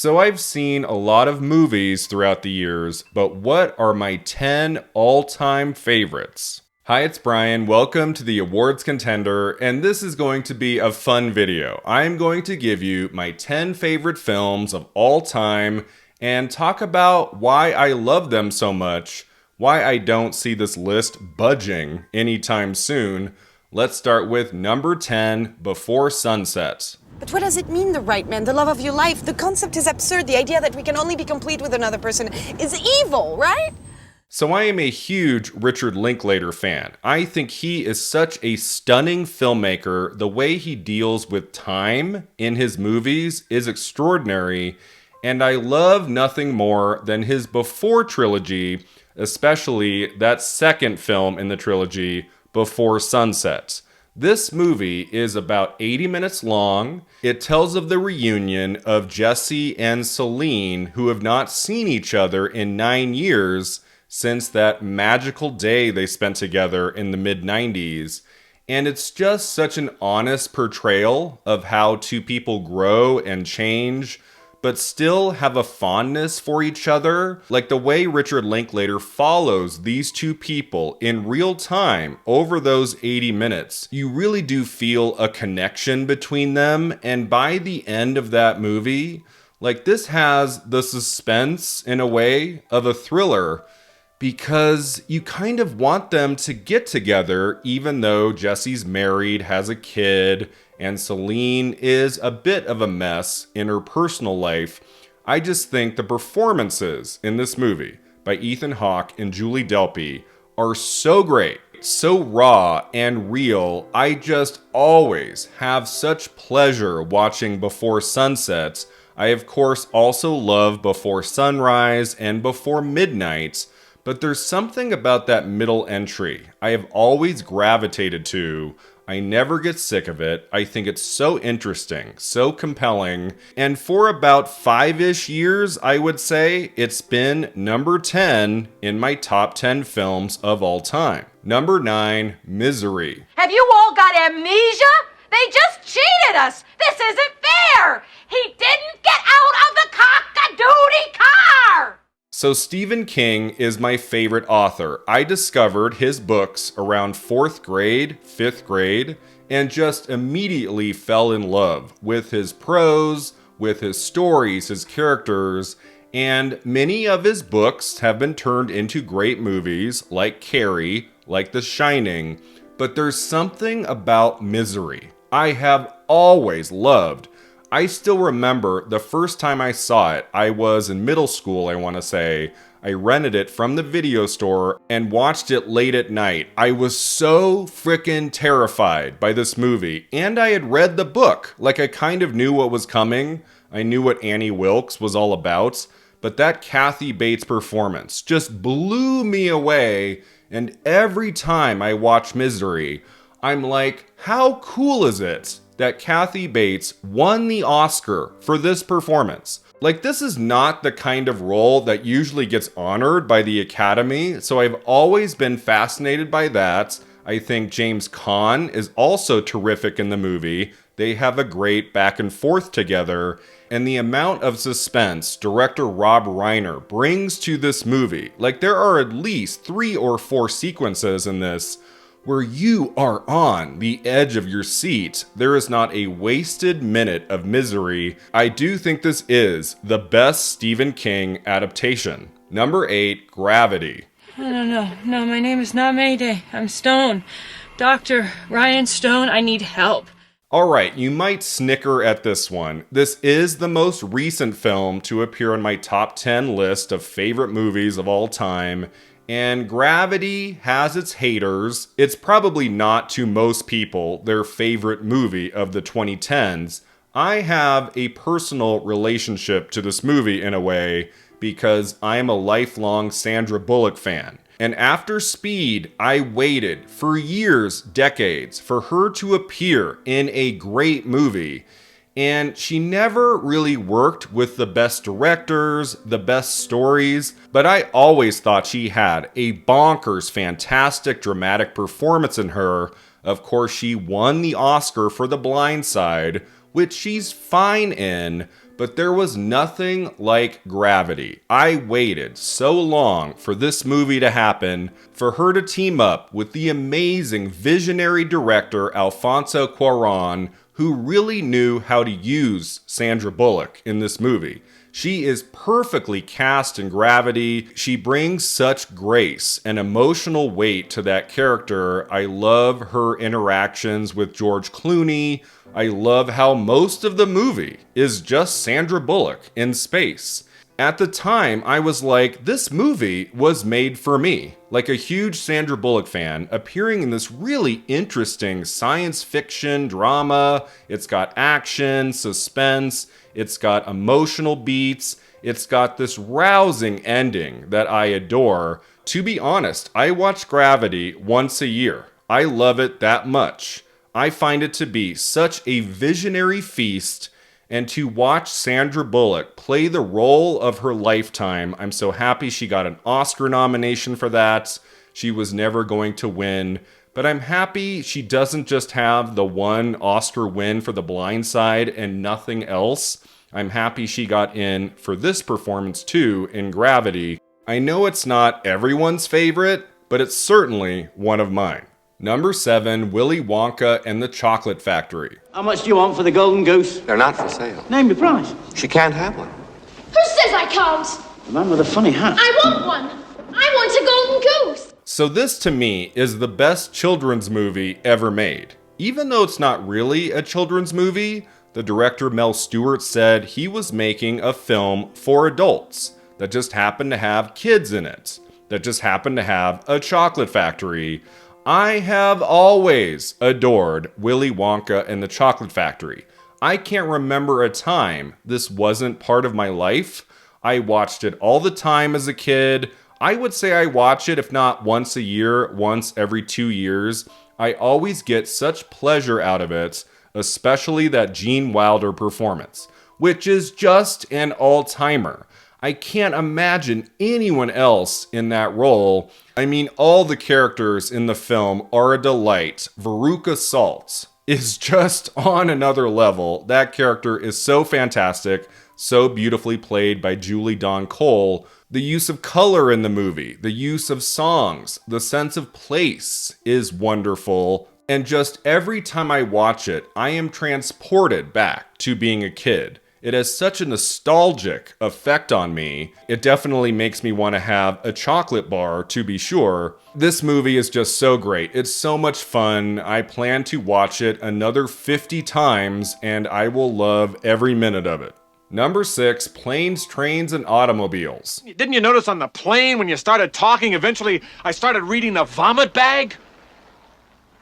So I've seen a lot of movies throughout the years, but what are my 10 all-time favorites? Hi, it's Brian. Welcome to the Awards Contender, and this is going to be a fun video. I'm going to give you my 10 favorite films of all time and talk about why I love them so much, why I don't see this list budging anytime soon. Let's start with number 10, Before Sunset. But what does it mean, the right man, the love of your life? The concept is absurd. The idea that we can only be complete with another person is evil, right? So I am a huge Richard Linklater fan. I think he is such a stunning filmmaker. The way he deals with time in his movies is extraordinary, and I love nothing more than his Before trilogy, especially that second film in the trilogy, Before Sunset. This movie is about 80 minutes long. It tells of the reunion of Jesse and Celine, who have not seen each other in 9 years since that magical day they spent together in the mid-90s. And it's just such an honest portrayal of how two people grow and change, but still have a fondness for each other. Like the way Richard Linklater follows these two people in real time over those 80 minutes. You really do feel a connection between them. And by the end of that movie, like this has the suspense in a way of a thriller, because you kind of want them to get together, even though Jesse's married, has a kid, and Celine is a bit of a mess in her personal life. I just think the performances in this movie by Ethan Hawke and Julie Delpy are so great, so raw and real. I just always have such pleasure watching Before Sunset. I, of course, also love Before Sunrise and Before Midnight, but there's something about that middle entry I have always gravitated to. I never get sick of it. I think it's so interesting, so compelling. And for about 5-ish years, I would say, it's been number 10 in my top 10 films of all time. Number 9, Misery. Have you all got amnesia? They just cheated us! This isn't fair! He didn't get out of the cock-a-doodie car! So Stephen King is my favorite author. I discovered his books around 4th grade, 5th grade, and just immediately fell in love with his prose, with his stories, his characters, and many of his books have been turned into great movies like Carrie, like The Shining, but there's something about Misery I have always loved. I still remember the first time I saw it. I was in middle school, I want to say. I rented it from the video store and watched it late at night. I was so freaking terrified by this movie. And I had read the book. Like, I kind of knew what was coming. I knew what Annie Wilkes was all about. But that Kathy Bates performance just blew me away. And every time I watch Misery, I'm like, how cool is it that Kathy Bates won the Oscar for this performance? Like, this is not the kind of role that usually gets honored by the Academy, so I've always been fascinated by that. I think James Caan is also terrific in the movie. They have a great back and forth together, and the amount of suspense director Rob Reiner brings to this movie. Like, there are at least 3 or 4 sequences in this where you are on the edge of your seat. There is not a wasted minute of Misery. I do think this is the best Stephen King adaptation. Number 8, Gravity. No, my name is not Mayday. I'm Stone. Dr. Ryan Stone, I need help. Alright, you might snicker at this one. This is the most recent film to appear on my top 10 list of favorite movies of all time. And Gravity has its haters. It's probably not, to most people, their favorite movie of the 2010s. I have a personal relationship to this movie in a way because I am a lifelong Sandra Bullock fan. And after Speed, I waited for years, decades, for her to appear in a great movie. And she never really worked with the best directors, the best stories, but I always thought she had a bonkers, fantastic, dramatic performance in her. Of course, she won the Oscar for The Blind Side, which she's fine in, But there was nothing like Gravity. I waited so long for this movie to happen, for her to team up with the amazing visionary director Alfonso Cuarón, who really knew how to use Sandra Bullock in this movie. She is perfectly cast in Gravity. She brings such grace and emotional weight to that character. I love her interactions with George Clooney. I love how most of the movie is just Sandra Bullock in space. At the time, I was like, this movie was made for me. Like a huge Sandra Bullock fan, appearing in this really interesting science fiction drama. It's got action, suspense, it's got emotional beats, it's got this rousing ending that I adore. To be honest, I watch Gravity once a year. I love it that much. I find it to be such a visionary feast, and to watch Sandra Bullock play the role of her lifetime, I'm so happy she got an Oscar nomination for that. She was never going to win, but I'm happy she doesn't just have the one Oscar win for The Blind Side and nothing else. I'm happy she got in for this performance too in Gravity. I know it's not everyone's favorite, but it's certainly one of mine. Number 7, Willy Wonka and the Chocolate Factory. How much do you want for the golden goose? They're not for sale. Name your price. She can't have one. Who says I can't? The man with a funny hat. I want one. I want a golden goose. So this to me is the best children's movie ever made. Even though it's not really a children's movie, the director Mel Stewart said he was making a film for adults that just happened to have kids in it, that just happened to have a chocolate factory. I have always adored Willy Wonka and the Chocolate Factory. I can't remember a time this wasn't part of my life. I watched it all the time as a kid. I would say I watch it, if not once a year, once every 2 years. I always get such pleasure out of it, especially that Gene Wilder performance, which is just an all-timer. I can't imagine anyone else in that role. I mean, all the characters in the film are a delight. Veruca Salt is just on another level. That character is so fantastic, so beautifully played by Julie Dawn Cole. The use of color in the movie, the use of songs, the sense of place is wonderful. And just every time I watch it, I am transported back to being a kid. It has such a nostalgic effect on me. It definitely makes me want to have a chocolate bar, to be sure. This movie is just so great. It's so much fun. I plan to watch it another 50 times, and I will love every minute of it. Number 6, Planes, Trains, and Automobiles. Didn't you notice on the plane when you started talking, eventually I started reading the vomit bag?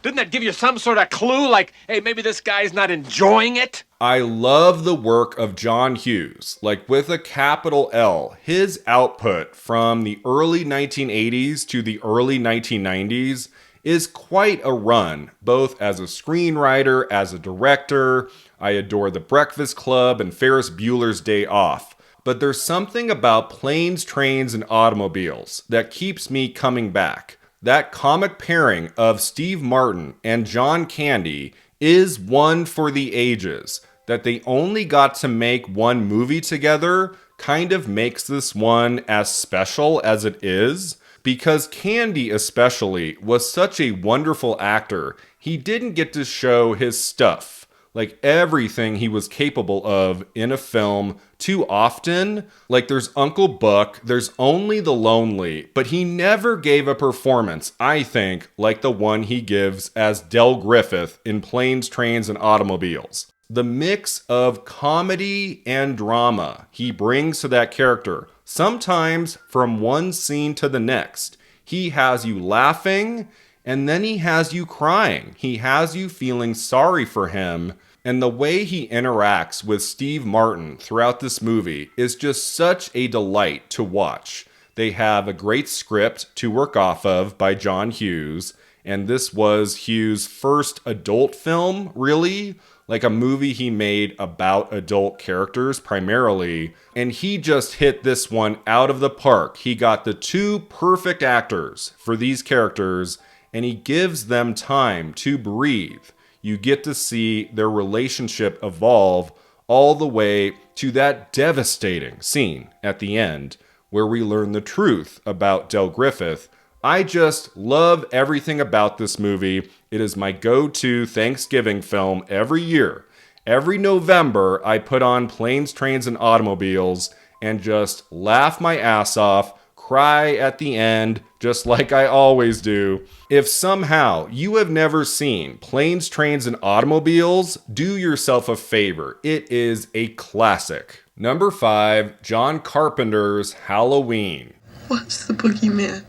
Didn't that give you some sort of clue, like, hey, maybe this guy's not enjoying it? I love the work of John Hughes, like with a capital L. His output from the early 1980s to the early 1990s is quite a run, both as a screenwriter, as a director. I adore The Breakfast Club and Ferris Bueller's Day Off. But there's something about Planes, Trains, and Automobiles that keeps me coming back. That comic pairing of Steve Martin and John Candy is one for the ages. That they only got to make one movie together kind of makes this one as special as it is. Because Candy especially was such a wonderful actor, he didn't get to show his stuff, like everything he was capable of in a film too often. Like there's Uncle Buck, there's Only the Lonely, but he never gave a performance, I think, like the one he gives as Del Griffith in Planes, Trains, and Automobiles. The mix of comedy and drama he brings to that character, sometimes from one scene to the next. He has you laughing, and then he has you crying. He has you feeling sorry for him. And the way he interacts with Steve Martin throughout this movie is just such a delight to watch. They have a great script to work off of by John Hughes, and this was Hughes' first adult film, really, like a movie he made about adult characters primarily, and he just hit this one out of the park. He got the two perfect actors for these characters, and he gives them time to breathe. You get to see their relationship evolve all the way to that devastating scene at the end where we learn the truth about Del Griffith. I just love everything about this movie. It is my go-to Thanksgiving film every year. Every November, I put on Planes, Trains, and Automobiles and just laugh my ass off, cry at the end, just like I always do. If somehow you have never seen Planes, Trains, and Automobiles, do yourself a favor. It is a classic. Number 5, John Carpenter's Halloween. What's the boogeyman?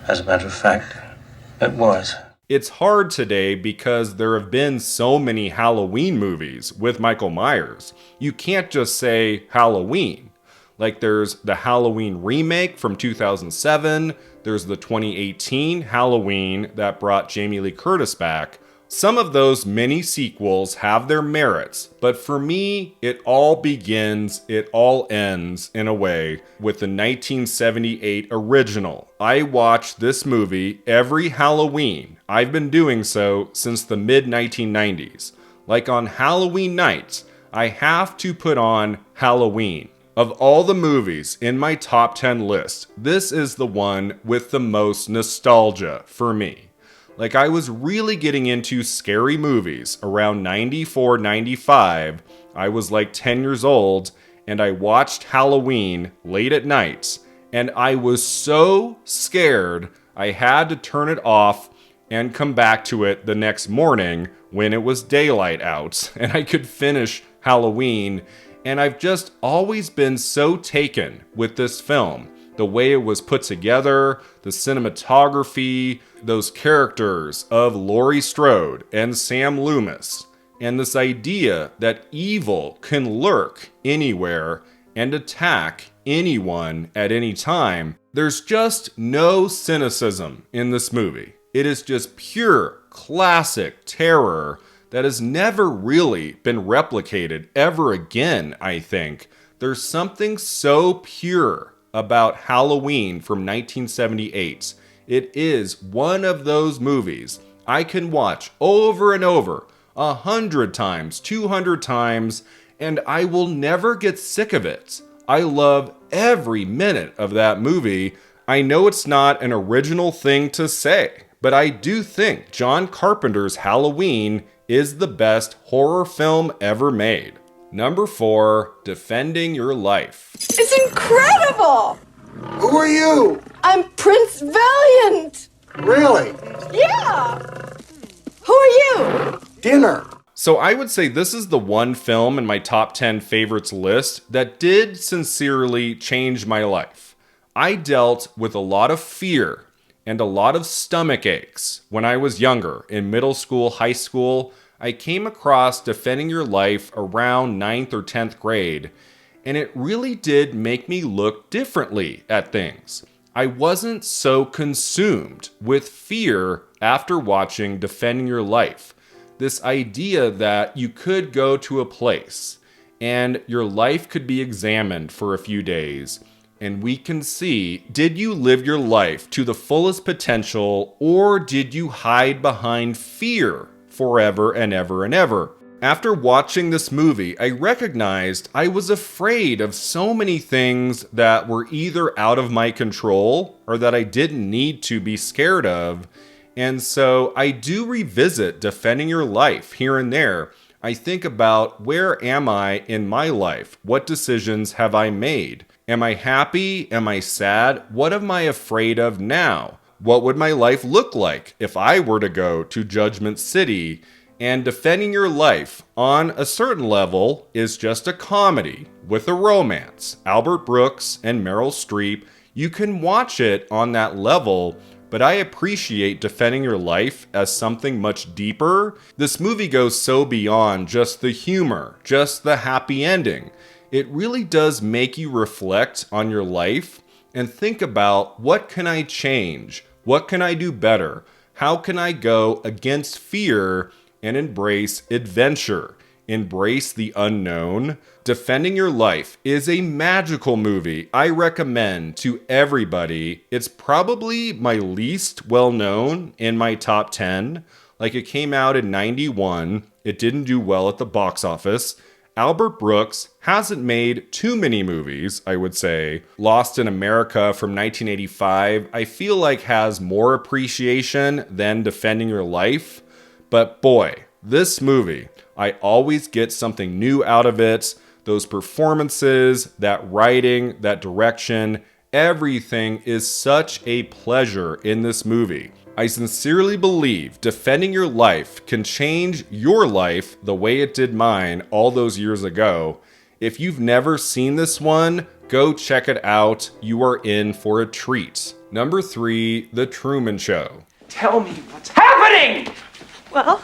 As a matter of fact, it was. It's hard today because there have been so many Halloween movies with Michael Myers. You can't just say Halloween. Like there's the Halloween remake from 2007, there's the 2018 Halloween that brought Jamie Lee Curtis back. Some of those mini sequels have their merits, but for me, it all begins, it all ends, in a way, with the 1978 original. I watch this movie every Halloween. I've been doing so since the mid-1990s. Like on Halloween nights, I have to put on Halloween. Of all the movies in my top 10 list, this is the one with the most nostalgia for me. Like, I was really getting into scary movies around 94, 95. I was like 10 years old, and I watched Halloween late at night, and I was so scared I had to turn it off and come back to it the next morning when it was daylight out, and I could finish Halloween. And I've just always been so taken with this film. The way it was put together, the cinematography, those characters of Laurie Strode and Sam Loomis, and this idea that evil can lurk anywhere and attack anyone at any time. There's just no cynicism in this movie. It is just pure classic terror that has never really been replicated ever again, I think. There's something so pure about Halloween from 1978. It is one of those movies I can watch over and over, 100 times, 200 times, and I will never get sick of it. I love every minute of that movie. I know it's not an original thing to say, but I do think John Carpenter's Halloween is the best horror film ever made. Number 4, Defending Your Life. It's incredible! Who are you? I'm Prince Valiant! Really? Yeah! Who are you? Dinner. So I would say this is the one film in my top 10 favorites list that did sincerely change my life. I dealt with a lot of fear and a lot of stomach aches when I was younger, in middle school, high school. I came across Defending Your Life around 9th or 10th grade, and it really did make me look differently at things. I wasn't so consumed with fear after watching Defending Your Life. This idea that you could go to a place and your life could be examined for a few days, and we can see, did you live your life to the fullest potential, or did you hide behind fear forever and ever and ever? After watching this movie, I recognized I was afraid of so many things that were either out of my control or that I didn't need to be scared of. And so I do revisit Defending Your Life here and there. I think about, where am I in my life? What decisions have I made? Am I happy? Am I sad? What am I afraid of now? What would my life look like if I were to go to Judgment City? And Defending Your Life, on a certain level, is just a comedy with a romance. Albert Brooks and Meryl Streep, you can watch it on that level, but I appreciate Defending Your Life as something much deeper. This movie goes so beyond just the humor, just the happy ending. It really does make you reflect on your life and think about, what can I change? What can I do better? How can I go against fear and embrace adventure? embrace the unknown. Defending Your Life is a magical movie I recommend to everybody. It's probably my least well-known in my top 10. Like, it came out in 91. It didn't do well at the box office. Albert Brooks hasn't made too many movies, I would say. Lost in America from 1985, I feel like has more appreciation than Defending Your Life. But boy, this movie, I always get something new out of it. Those performances, that writing, that direction, everything is such a pleasure in this movie. I sincerely believe Defending Your Life can change your life the way it did mine all those years ago. If you've never seen this one, go check it out. You are in for a treat. Number 3, The Truman Show. Tell me what's happening! Well,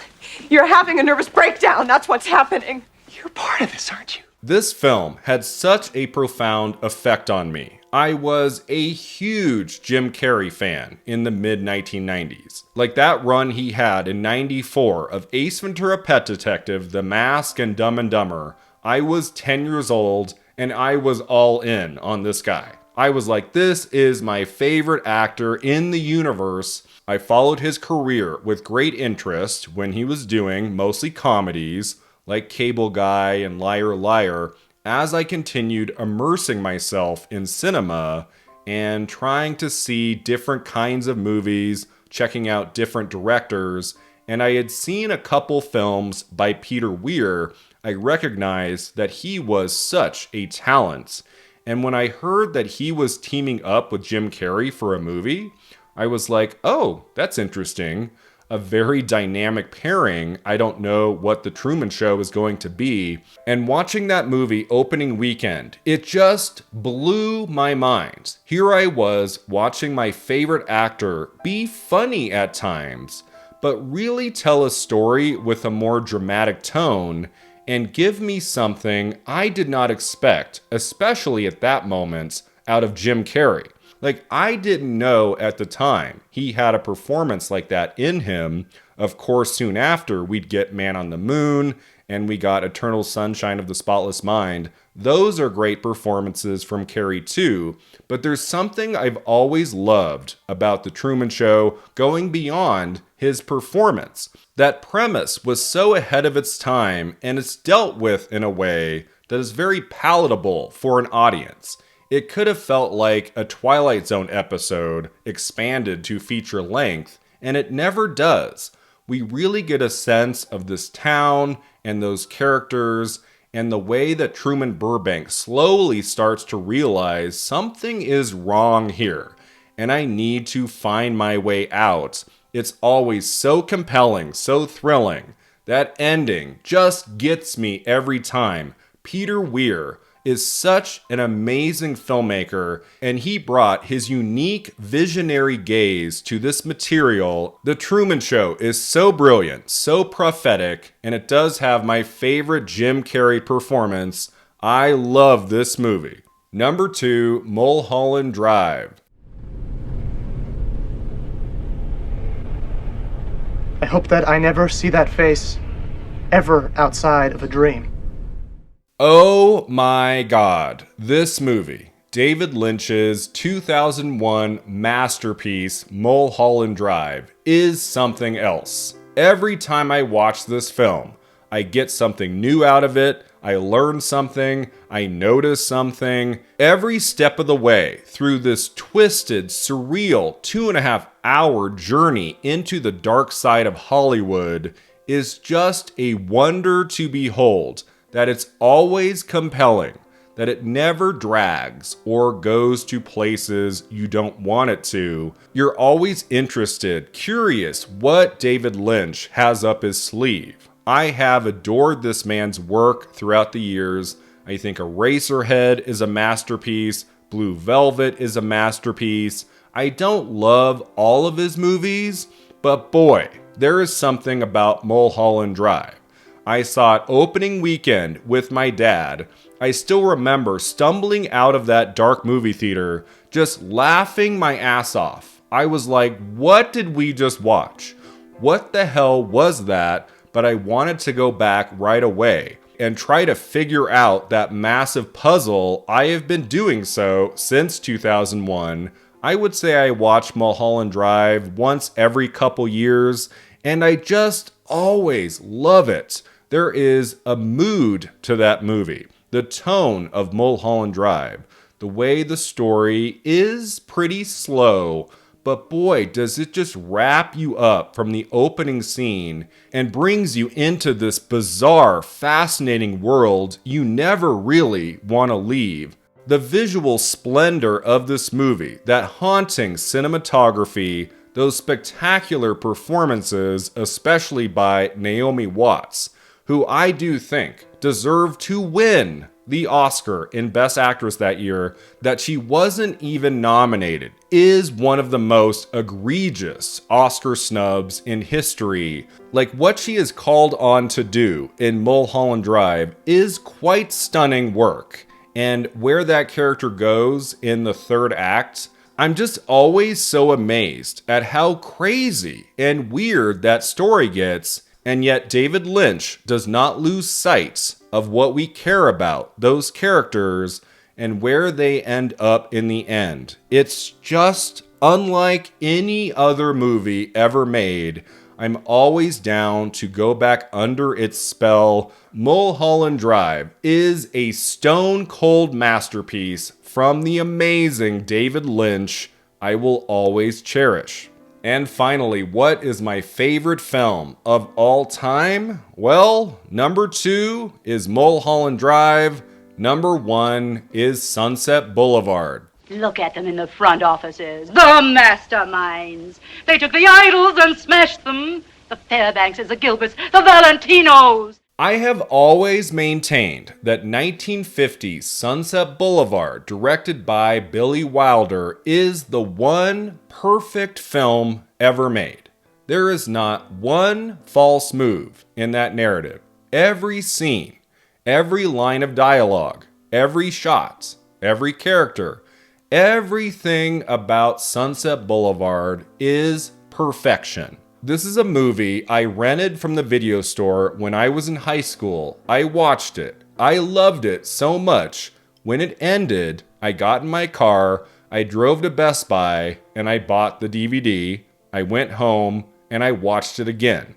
you're having a nervous breakdown. That's what's happening. You're part of this, aren't you? This film had such a profound effect on me. I was a huge Jim Carrey fan in the mid-1990s. Like that run he had in 94 of Ace Ventura: Pet Detective, The Mask, and Dumb and Dumber. I was 10 years old, and I was all in on this guy. I was like, this is my favorite actor in the universe. I followed his career with great interest when he was doing mostly comedies, like Cable Guy and Liar Liar, as I continued immersing myself in cinema and trying to see different kinds of movies, checking out different directors, and I had seen a couple films by Peter Weir, I recognized that he was such a talent. And when I heard that he was teaming up with Jim Carrey for a movie, I was like, oh, that's interesting. A very dynamic pairing. I don't know what The Truman Show is going to be. And watching that movie opening weekend, it just blew my mind. Here I was watching my favorite actor be funny at times, but really tell a story with a more dramatic tone and give me something I did not expect, especially at that moment, out of Jim Carrey. Like, I didn't know at the time he had a performance like that in him. Of course, soon after, we'd get Man on the Moon, and we got Eternal Sunshine of the Spotless Mind. Those are great performances from Carrey too, but there's something I've always loved about The Truman Show going beyond his performance. That premise was so ahead of its time, and it's dealt with in a way that is very palatable for an audience. It could have felt like a Twilight Zone episode expanded to feature length, and it never does. We really get a sense of this town and those characters and the way that Truman Burbank slowly starts to realize something is wrong here, and I need to find my way out. It's always so compelling, so thrilling. That ending just gets me every time. Peter Weir is such an amazing filmmaker, and he brought his unique visionary gaze to this material. The Truman Show is so brilliant, so prophetic, and it does have my favorite Jim Carrey performance. I love this movie. Number 2, Mulholland Drive. I hope that I never see that face ever outside of a dream. Oh my God, this movie, David Lynch's 2001 masterpiece, Mulholland Drive, is something else. Every time I watch this film, I get something new out of it, I learn something, I notice something. Every step of the way through this twisted, surreal 2.5-hour journey into the dark side of Hollywood is just a wonder to behold. That it's always compelling, that it never drags or goes to places you don't want it to. You're always interested, curious what David Lynch has up his sleeve. I have adored this man's work throughout the years. I think Eraserhead is a masterpiece. Blue Velvet is a masterpiece. I don't love all of his movies, but boy, there is something about Mulholland Drive. I saw it opening weekend with my dad. I still remember stumbling out of that dark movie theater, just laughing my ass off. I was like, what did we just watch? What the hell was that? but I wanted to go back right away and try to figure out that massive puzzle. I have been doing so since 2001. I would say I watch Mulholland Drive once every couple years, and I just always love it. There is a mood to that movie. The tone of Mulholland Drive, the way the story is pretty slow, but boy, does it just wrap you up from the opening scene and brings you into this bizarre, fascinating world you never really want to leave. The visual splendor of this movie, that haunting cinematography, those spectacular performances, especially by Naomi Watts, who I do think deserved to win the Oscar in Best Actress that year, that she wasn't even nominated, is one of the most egregious Oscar snubs in history. Like, what she is called on to do in Mulholland Drive is quite stunning work. And where that character goes in the third act, I'm just always so amazed at how crazy and weird that story gets, and yet David Lynch does not lose sight of what we care about, those characters, and where they end up in the end. It's just unlike any other movie ever made. I'm always down to go back under its spell. Mulholland Drive is a stone-cold masterpiece from the amazing David Lynch I will always cherish. And finally, what is my favorite film of all time? Well, number 2 is Mulholland Drive. Number 1 is Sunset Boulevard. Look at them in the front offices. The masterminds. They took the idols and smashed them. The Fairbankses, the Gilberts, the Valentinos. I have always maintained that 1950's Sunset Boulevard, directed by Billy Wilder, is the one perfect film ever made. There is not one false move in that narrative. Every scene, every line of dialogue, every shot, every character, everything about Sunset Boulevard is perfection. This is a movie I rented from the video store when I was in high school. I watched it. I loved it so much. When it ended, I got in my car, I drove to Best Buy, and I bought the DVD. I went home, and I watched it again.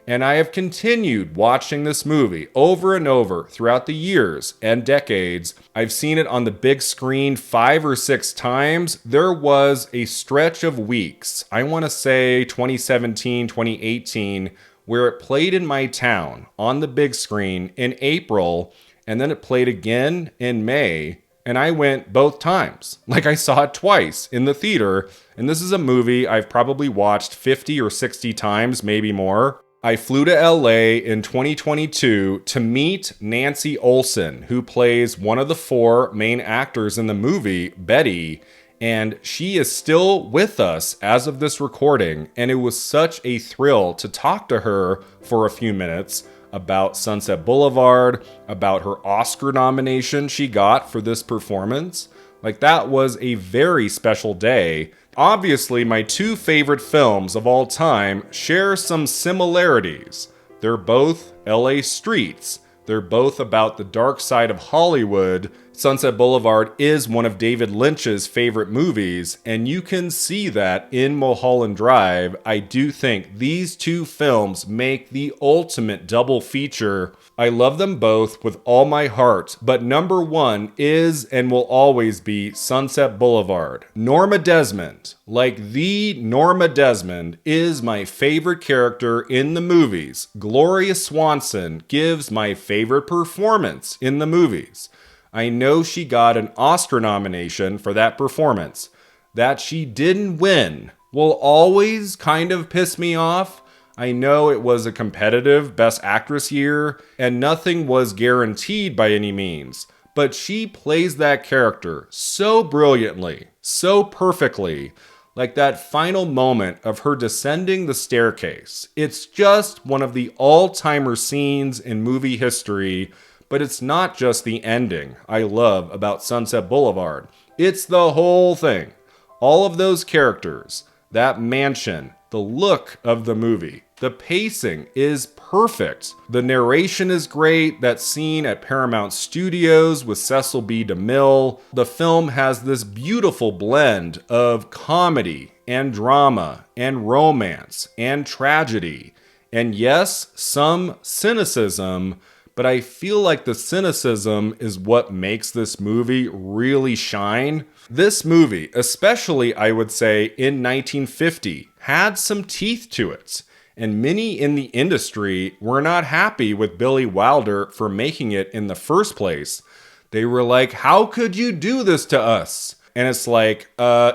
And I have continued watching this movie over and over throughout the years and decades. I've seen it on the big screen 5 or 6 times. There was a stretch of weeks, I want to say 2017, 2018, where it played in my town on the big screen in April, and then it played again in May. And I went both times. Like, I saw it twice in the theater. And this is a movie I've probably watched 50 or 60 times, maybe more. I flew to LA in 2022 to meet Nancy Olson, who plays one of the 4 main actors in the movie, Betty, and she is still with us as of this recording, and it was such a thrill to talk to her for a few minutes about Sunset Boulevard, about her Oscar nomination she got for this performance. Like, that was a very special day. Obviously, my 2 favorite films of all time share some similarities. They're both LA streets. They're both about the dark side of Hollywood. Sunset Boulevard is one of David Lynch's favorite movies, and you can see that in Mulholland Drive. I do think these 2 films make the ultimate double feature. I love them both with all my heart, but number 1 is and will always be Sunset Boulevard. Norma Desmond, like the Norma Desmond, is my favorite character in the movies. Gloria Swanson gives my favorite performance in the movies. I know she got an Oscar nomination for that performance. That she didn't win will always kind of piss me off. I know it was a competitive Best Actress year, and nothing was guaranteed by any means, but she plays that character so brilliantly, so perfectly. Like that final moment of her descending the staircase. It's just one of the all-timer scenes in movie history. But it's not just the ending I love about Sunset Boulevard. It's the whole thing. All of those characters, that mansion, the look of the movie. The pacing is perfect. The narration is great. That scene at Paramount Studios with Cecil B. DeMille. The film has this beautiful blend of comedy and drama and romance and tragedy. And yes, some cynicism, but I feel like the cynicism is what makes this movie really shine. This movie, especially I would say in 1950, had some teeth to it. And many in the industry were not happy with Billy Wilder for making it in the first place. They were like, how could you do this to us? And it's like,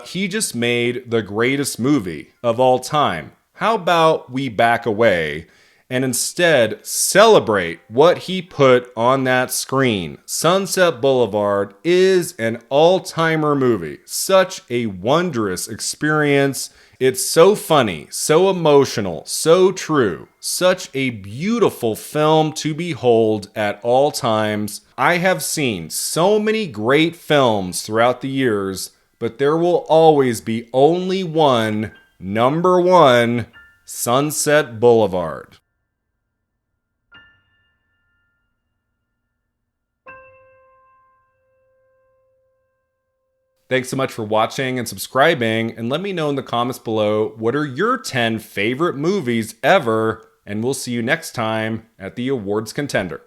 he just made the greatest movie of all time. How about we back away and instead celebrate what he put on that screen? Sunset Boulevard is an all-timer movie. Such a wondrous experience. It's so funny, so emotional, so true. Such a beautiful film to behold at all times. I have seen so many great films throughout the years, but there will always be only one, number one, Sunset Boulevard. Thanks so much for watching and subscribing, and let me know in the comments below what are your 10 favorite movies ever, and we'll see you next time at the Awards Contender.